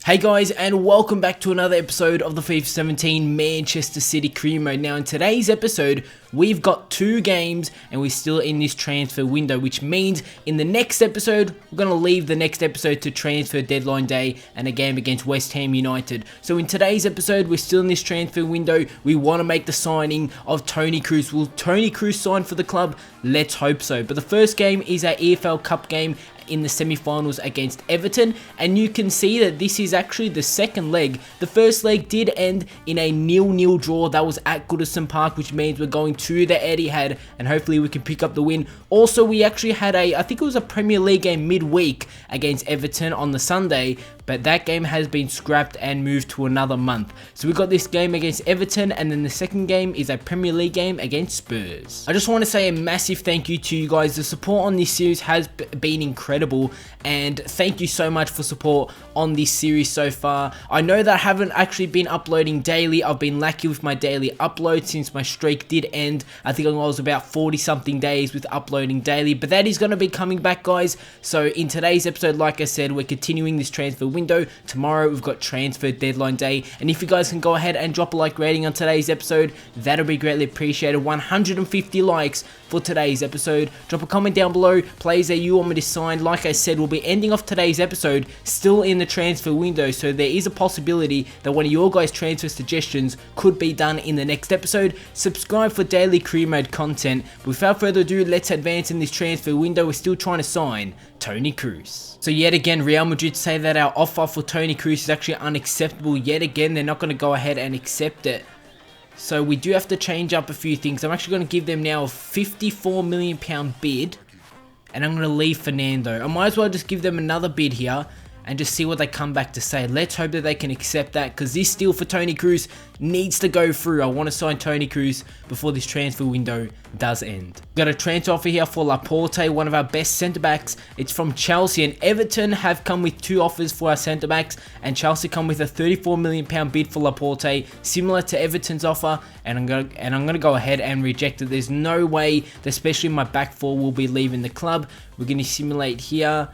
Hey guys, and welcome back to another episode of the FIFA 17 Manchester City Career Mode. Now in today's episode, we've got two games and we're still in this transfer window, which means in the next episode, we're going to leave the next episode to transfer deadline day and a game against West Ham United. So in today's episode, we're still in this transfer window. We want to make the signing of Toni Kroos. Will Toni Kroos sign for the club? Let's hope so. But the first game is our EFL Cup game in the semi-finals against Everton, and you can see that this is actually the second leg. The first leg did end in a 0-0 draw. That was at Goodison Park, which means we're going to the Etihad and hopefully we can pick up the win. Also, we actually had I think it was a Premier League game midweek against Everton on the Sunday, but that game has been scrapped and moved to another month. So we got this game against Everton, and then the second game is a Premier League game against Spurs. I just want to say a massive thank you to you guys. The support on this series has been incredible, and thank you so much for support on this series so far. I know that I haven't actually been uploading daily. I've been lucky with my daily upload since my streak did end. I think I was about 40 something days with uploading daily, but that is going to be coming back, guys. So in today's episode, like I said, we're continuing this transfer window. Tomorrow we've got transfer deadline day, and if you guys can go ahead and drop a like rating on today's episode, that'll be greatly appreciated. 150 likes for today's episode. Drop a comment down below, players that you want me to sign. Like I said, we'll be ending off today's episode still in the transfer window, so there is a possibility that one of your guys' transfer suggestions could be done in the next episode. Subscribe for daily career mode content. But without further ado, let's advance in this transfer window. We're still trying to sign Toni Kroos. So yet again, Real Madrid say that our offer for Toni Kroos is actually unacceptable. Yet again, they're not going to go ahead and accept it. So we do have to change up a few things. I'm actually going to give them now a £54 million bid, and I'm going to leave Fernando. I might as well just give them another bid here and just see what they come back to say. Let's hope that they can accept that, because this deal for Toni Kroos needs to go through. I want to sign Toni Kroos before this transfer window does end. Got a transfer offer here for Laporte, one of our best centre-backs. It's from Chelsea, and Everton have come with two offers for our centre-backs, and Chelsea come with a £34 million bid for Laporte, similar to Everton's offer, and I'm gonna go ahead and reject it. There's no way, especially my back four, will be leaving the club. We're going to simulate here.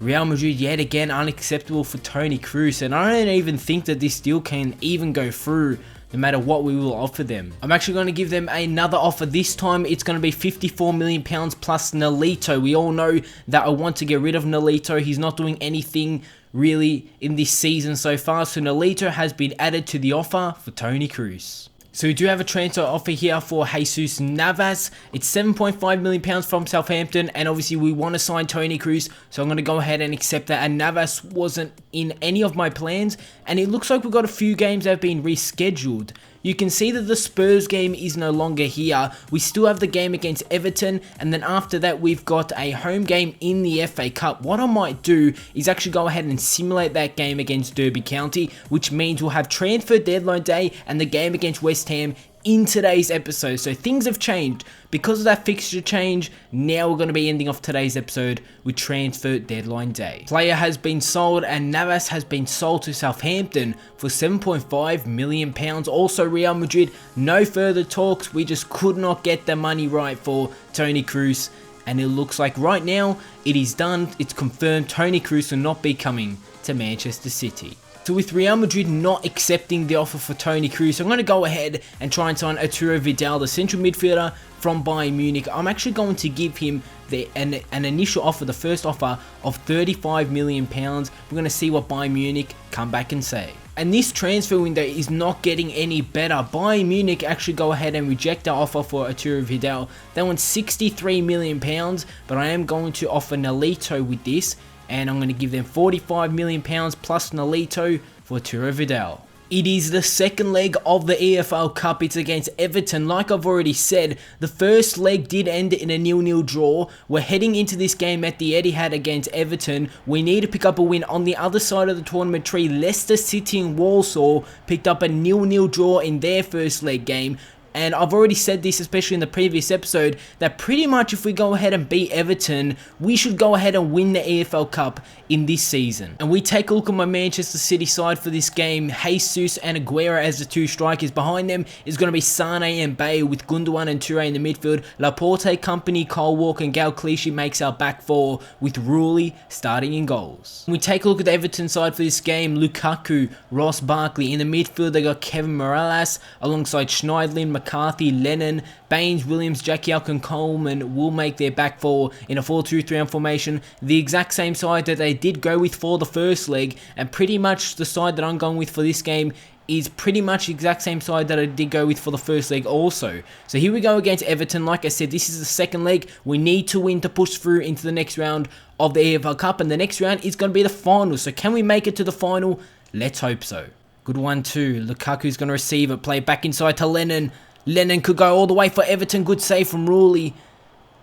Real Madrid yet again unacceptable for Toni Kroos, and I don't even think that this deal can even go through no matter what we will offer them. I'm actually going to give them another offer. This time it's going to be £54 million plus Nolito. We all know that I want to get rid of Nolito. He's not doing anything really in this season so far, so Nolito has been added to the offer for Toni Kroos. So we do have a transfer offer here for Jesus Navas. It's £7.5 million from Southampton, and obviously we want to sign Toni Kroos, so I'm going to go ahead and accept that. And Navas wasn't in any of my plans, and it looks like we've got a few games that have been rescheduled. You can see that the Spurs game is no longer here. We still have the game against Everton, and then after that we've got a home game in the FA Cup. What I might do is actually go ahead and simulate that game against Derby County, which means we'll have transfer deadline day and the game against West Ham in today's episode. So things have changed. Because of that fixture change, now we're going to be ending off today's episode with transfer deadline day. Player has been sold, and Navas has been sold to Southampton for £7.5 million. Also Real Madrid, no further talks. We just could not get the money right for Toni Kroos, and it looks like right now it is done. It's confirmed Toni Kroos will not be coming to Manchester City. So with Real Madrid not accepting the offer for Toni Kroos, I'm going to go ahead and try and sign Arturo Vidal, the central midfielder from Bayern Munich. I'm actually going to give him an initial offer, the first offer of £35 million. We're going to see what Bayern Munich come back and say. And this transfer window is not getting any better. Bayern Munich actually go ahead and reject our offer for Arturo Vidal. They want £63 million, but I am going to offer Nolito with this, and I'm going to give them £45 million plus Nolito for Arturo Vidal. It is the second leg of the EFL Cup. It's against Everton. Like I've already said, the first leg did end in a 0-0 draw. We're heading into this game at the Etihad against Everton. We need to pick up a win. On the other side of the tournament tree, Leicester City and Walsall picked up a 0-0 draw in their first leg game. And I've already said this, especially in the previous episode, that pretty much if we go ahead and beat Everton, we should go ahead and win the EFL Cup in this season. And we take a look at my Manchester City side for this game. Jesus and Aguero as the two strikers. Behind them is going to be Sane and Bale, with Gundogan and Toure in the midfield. Laporte, Company, Cole Walker and Gal Clichy makes our back four, with Rulli starting in goals. When we take a look at the Everton side for this game, Lukaku, Ross Barkley. In the midfield they got Kevin Morales alongside Schneidlin, McCarthy, Lennon, Baines, Williams, Jagielka and Coleman will make their back four in a 4-2-3-1 formation. The exact same side that they did go with for the first leg, and pretty much the side that I'm going with for this game is pretty much the exact same side that I did go with for the first leg also. So here we go against Everton. Like I said, this is the second leg. We need to win to push through into the next round of the EFL Cup, and the next round is going to be the final. So can we make it to the final? Let's hope so. Good one too. Lukaku's going to receive it. Play back inside to Lennon. Lennon could go all the way for Everton. Good save from Rulli.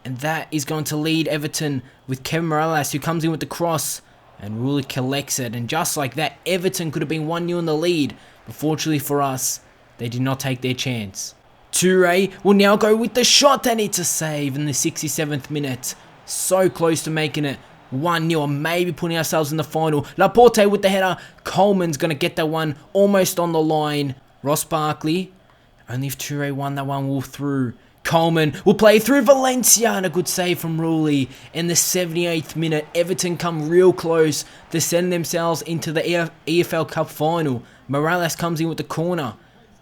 And that is going to lead Everton with Kevin Morales, who comes in with the cross. And Rulli collects it. And just like that, Everton could have been 1-0 in the lead. But fortunately for us, they did not take their chance. Toure will now go with the shot, and it's a save in the 67th minute. So close to making it 1-0, maybe putting ourselves in the final. Laporte with the header. Coleman's going to get that one almost on the line. Ross Barkley. Only if Toure won that one will through. Coleman will play through Valencia, and a good save from Rulli. In the 78th minute, Everton come real close to send themselves into the EFL Cup final. Morales comes in with the corner.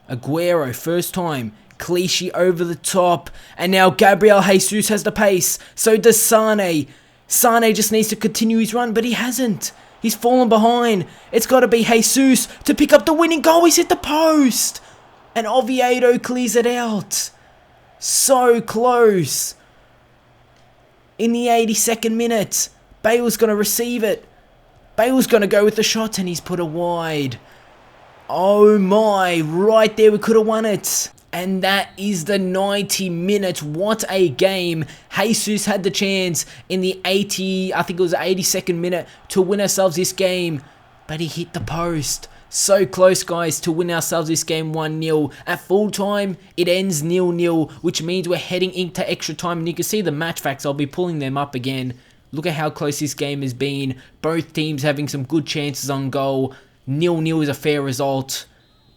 Aguero, first time. Clichy over the top. And now Gabriel Jesus has the pace. So does Sane. Sane just needs to continue his run, but he hasn't. He's fallen behind. It's got to be Jesus to pick up the winning goal. He's hit the post. And Oviedo clears it out. So close. In the 82nd minute, Bale's going to receive it. Bale's going to go with the shot, and he's put it wide. Oh my, right there we could have won it. And that is the 90 minutes. What a game. Jesus had the chance in the 82nd minute to win ourselves this game, but he hit the post. So close, guys, to win ourselves this game 1-0. At full time, it ends 0-0, which means we're heading into extra time. And you can see the match facts. I'll be pulling them up again. Look at how close this game has been. Both teams having some good chances on goal. 0-0 is a fair result,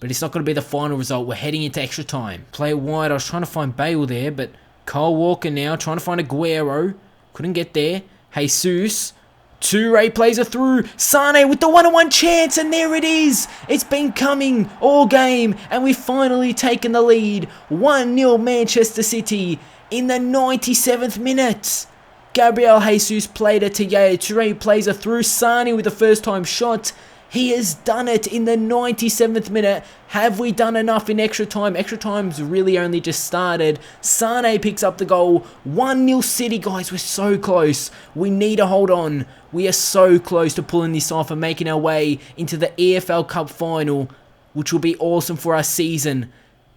but it's not going to be the final result. We're heading into extra time. Play wide. I was trying to find Bale there, but Cole Walker now trying to find Aguero. Couldn't get there. Jesus. Toure plays it through. Sane with the 1-on-1 chance, and there it is. It's been coming all game, and we've finally taken the lead. 1-0 Manchester City in the 97th minute. Gabriel Jesus played it to Yaya Toure. Plays it through. Sane with the first time shot. He has done it in the 97th minute. Have we done enough in extra time? Extra time's really only just started. Sane picks up the goal. 1-0 City, guys. We're so close. We need to hold on. We are so close to pulling this off and making our way into the EFL Cup final, which will be awesome for our season.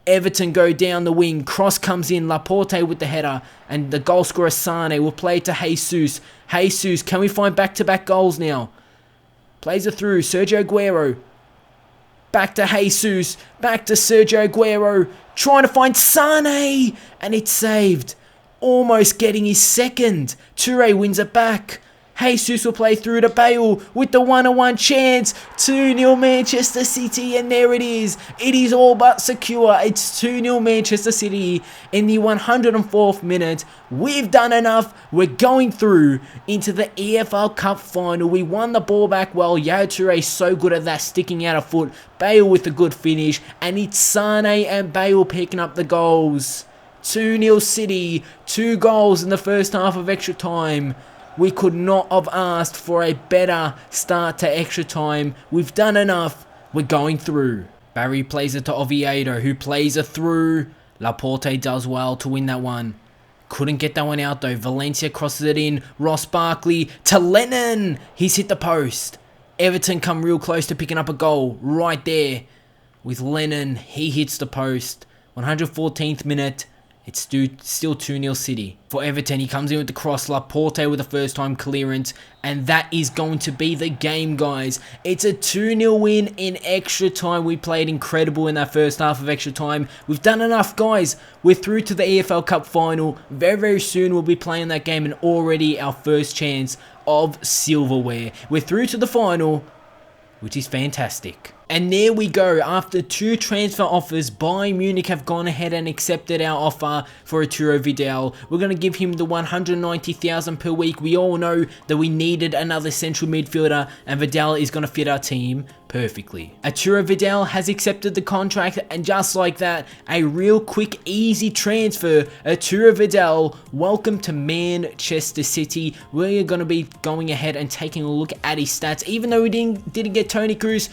Everton go down the wing. Cross comes in. Laporte with the header. And the goal scorer Sane will play it to Jesus. Jesus, can we find back-to-back goals now? Plays it through. Sergio Aguero. Back to Jesus. Back to Sergio Aguero. Trying to find Sane. And it's saved. Almost getting his second. Toure wins it back. Jesus will play through to Bale with the 1-on-1 chance. 2-0 Manchester City, and there it is. It is all but secure. It's 2-0 Manchester City in the 104th minute. We've done enough. We're going through into the EFL Cup final. We won the ball back well. Yaya Toure is so good at that, sticking out a foot. Bale with a good finish, and it's Sane and Bale picking up the goals. 2-0 City, 2 goals in the first half of extra time. We could not have asked for a better start to extra time. We've done enough. We're going through. Barry plays it to Oviedo, who plays it through. Laporte does well to win that one. Couldn't get that one out though. Valencia crosses it in. Ross Barkley to Lennon. He's hit the post. Everton come real close to picking up a goal right there. With Lennon, he hits the post. 114th minute. It's still 2-0 City. For Everton, he comes in with the cross, Laporte with the first time clearance, and that is going to be the game, guys. It's a 2-0 win in extra time. We played incredible in that first half of extra time. We've done enough, guys. We're through to the EFL Cup final. Very, very soon we'll be playing that game, and already our first chance of silverware. We're through to the final, which is fantastic. And there we go. After 2 transfer offers, Bayern Munich have gone ahead and accepted our offer for Arturo Vidal. We're going to give him the 190,000 per week. We all know that we needed another central midfielder, and Vidal is going to fit our team perfectly. Arturo Vidal has accepted the contract, and just like that, a real quick, easy transfer. Arturo Vidal, welcome to Manchester City. We're going to be going ahead and taking a look at his stats. Even though we didn't get Toni Kroos,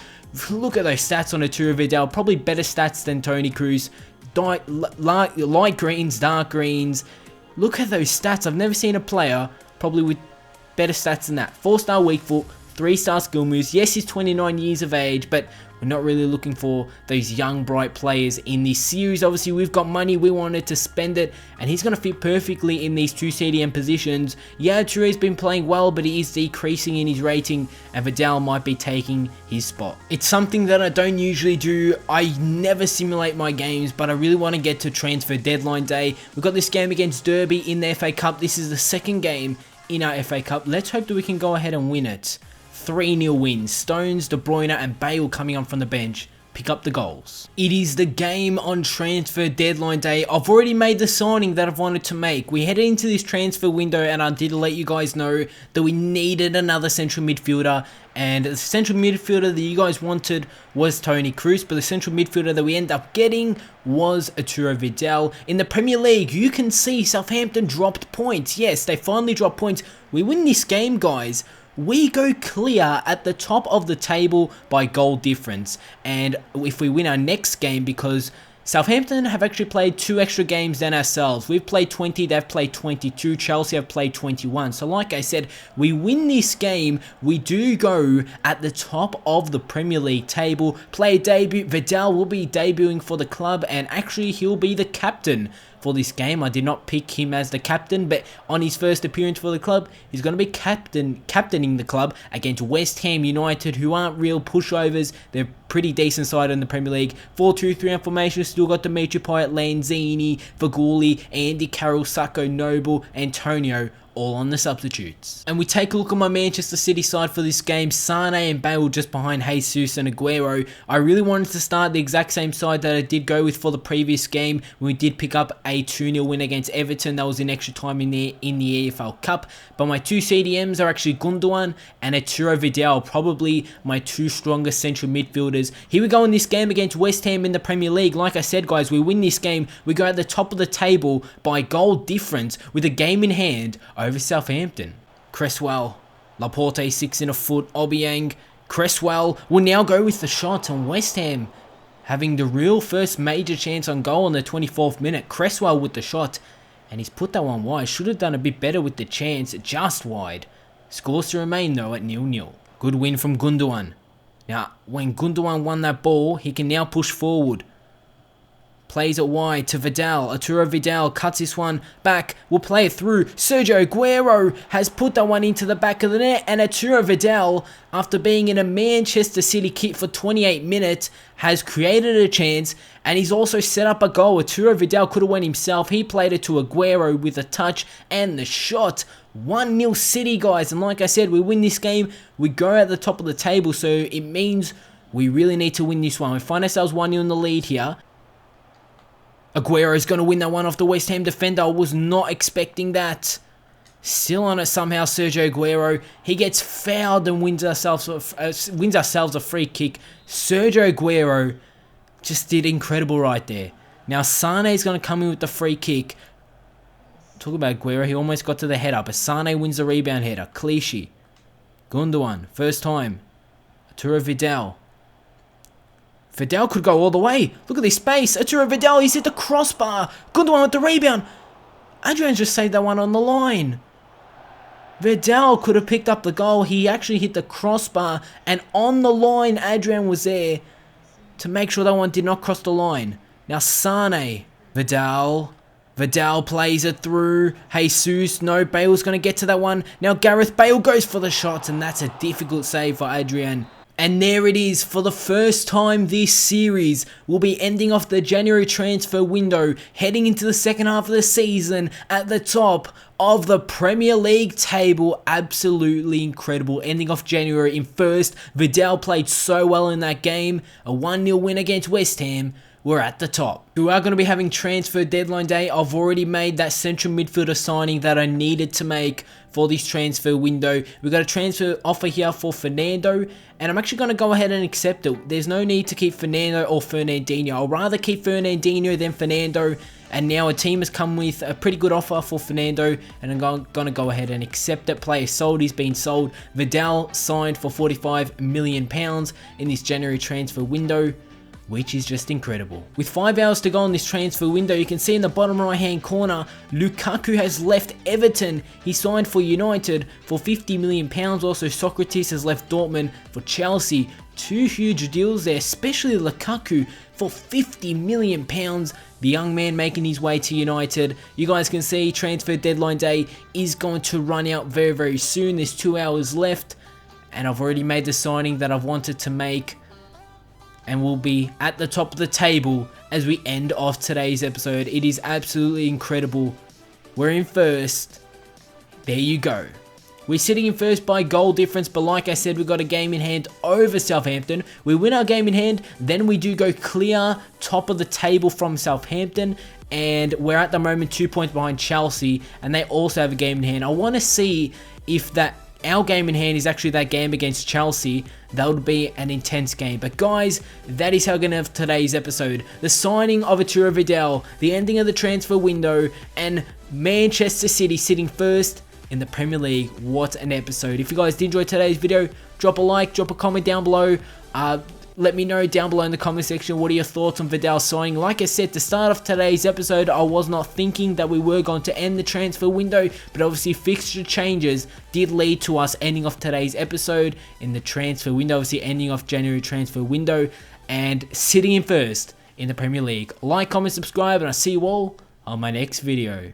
look at those stats on Arturo Vidal. Probably better stats than Toni Kroos. Light greens, dark greens. Look at those stats. I've never seen a player probably with better stats than that. 4-star weak foot, 3-star skill moves. Yes, he's 29 years of age, but we're not really looking for those young, bright players in this series. Obviously, we've got money. We wanted to spend it, and he's going to fit perfectly in these 2 CDM positions. Yeah, Touré's been playing well, but he is decreasing in his rating, and Vidal might be taking his spot. It's something that I don't usually do. I never simulate my games, but I really want to get to transfer deadline day. We've got this game against Derby in the FA Cup. This is the second game in our FA Cup. Let's hope that we can go ahead and win it. 3-0 wins. Stones, De Bruyne and Bale coming on from the bench. Pick up the goals. It is the game on transfer deadline day. I've already made the signing that I've wanted to make. We headed into this transfer window, and I did let you guys know that we needed another central midfielder, and the central midfielder that you guys wanted was Toni Kroos, but the central midfielder that we ended up getting was Arturo Vidal. In the Premier League, you can see Southampton dropped points. Yes, they finally dropped points. We win this game, guys. We go clear at the top of the table by goal difference. And if we win our next game, because Southampton have actually played 2 extra games than ourselves. We've played 20, they've played 22, Chelsea have played 21. So like I said, we win this game, we do go at the top of the Premier League table. Player debut, Vidal will be debuting for the club, and actually he'll be the captain for this game. I did not pick him as the captain, but on his first appearance for the club, he's going to be captaining the club against West Ham United, who aren't real pushovers. They're pretty decent side in the Premier League. 4-2-3 formation. Still got Dimitri Payet, Lanzini, Faguli, Andy Carroll, Sacco, Noble, Antonio, all on the substitutes. And we take a look at my Manchester City side for this game. Sane and Bale just behind Jesus and Aguero. I really wanted to start the exact same side that I did go with for the previous game. We did pick up a 2-0 win against Everton. That was in extra time in the EFL Cup. But my 2 CDMs are actually Gundogan and Arturo Vidal, probably my 2 strongest central midfielders. Here we go in this game against West Ham in the Premier League. Like I said, guys, we win this game. We go at the top of the table by goal difference with a game in hand over Southampton. Cresswell, Laporte 6 in a foot, Obiang. Cresswell will now go with the shot, on West Ham having the real first major chance on goal in the 24th minute. Cresswell with the shot, and he's put that one wide. Should have done a bit better with the chance, just wide. Scores to remain though at 0-0. Good win from Gundogan. Now, when Gundogan won that ball, he can now push forward. Plays it wide to Vidal. Arturo Vidal cuts this one back. Will play it through. Sergio Aguero has put that one into the back of the net. And Arturo Vidal, after being in a Manchester City kit for 28 minutes, has created a chance. And he's also set up a goal. Arturo Vidal could have won himself. He played it to Aguero with a touch and the shot. 1-0 City, guys. And like I said, we win this game. We go at the top of the table. So it means we really need to win this one. We find ourselves 1-0 in the lead here. Aguero is going to win that one off the West Ham defender. I was not expecting that. Still on it somehow, Sergio Aguero. He gets fouled and wins ourselves a free kick. Sergio Aguero just did incredible right there. Now Sane is going to come in with the free kick. Talk about Aguero. He almost got to the header, but Sane wins the rebound header. Clichy. Gundogan. First time. Arturo Vidal. Vidal could go all the way. Look at this space. Arturo Vidal, he's hit the crossbar. Gundogan with the rebound. Adrian just saved that one on the line. Vidal could have picked up the goal. He actually hit the crossbar. And on the line, Adrian was there to make sure that one did not cross the line. Now Sane. Vidal. Vidal plays it through. Jesus, no, Bale's going to get to that one. Now Gareth Bale goes for the shots, and that's a difficult save for Adrian. And there it is, for the first time this series, we'll be ending off the January transfer window, heading into the second half of the season at the top of the Premier League table. Absolutely incredible, ending off January in first. Vidal played so well in that game, a 1-0 win against West Ham. We're at the top. We are going to be having transfer deadline day. I've already made that central midfielder signing that I needed to make for this transfer window. We've got a transfer offer here for Fernando, and I'm actually going to go ahead and accept it. There's no need to keep Fernando or Fernandinho. I'll rather keep Fernandinho than Fernando, and now a team has come with a pretty good offer for Fernando, and I'm going to go ahead and accept it. Player sold, he's been sold. Vidal signed for £45 million in this January transfer window, which is just incredible. With 5 hours to go on this transfer window, you can see in the bottom right hand corner, Lukaku has left Everton. He signed for United for £50 million. Also, Socrates has left Dortmund for Chelsea. Two huge deals there, especially Lukaku for £50 million. The young man making his way to United. You guys can see transfer deadline day is going to run out very, very soon. There's 2 hours left, and I've already made the signing that I've wanted to make, and we'll be at the top of the table as we end off today's episode. It is absolutely incredible. We're in first. There you go. We're sitting in first by goal difference, but like I said, we've got a game in hand over Southampton. We win our game in hand, then we do go clear top of the table from Southampton, and we're at the moment 2 points behind Chelsea, and they also have a game in hand. I want to see if our game in hand is actually that game against Chelsea. That would be an intense game. But guys, that is how we're going to have today's episode. The signing of Arturo Vidal, the ending of the transfer window, and Manchester City sitting first in the Premier League. What an episode. If you guys did enjoy today's video, drop a like, drop a comment down below. Let me know down below in the comment section, what are your thoughts on Vidal signing? Like I said, to start off today's episode, I was not thinking that we were going to end the transfer window, but obviously fixture changes did lead to us ending off today's episode in the transfer window, obviously ending off January transfer window, and sitting in first in the Premier League. Like, comment, subscribe, and I'll see you all on my next video.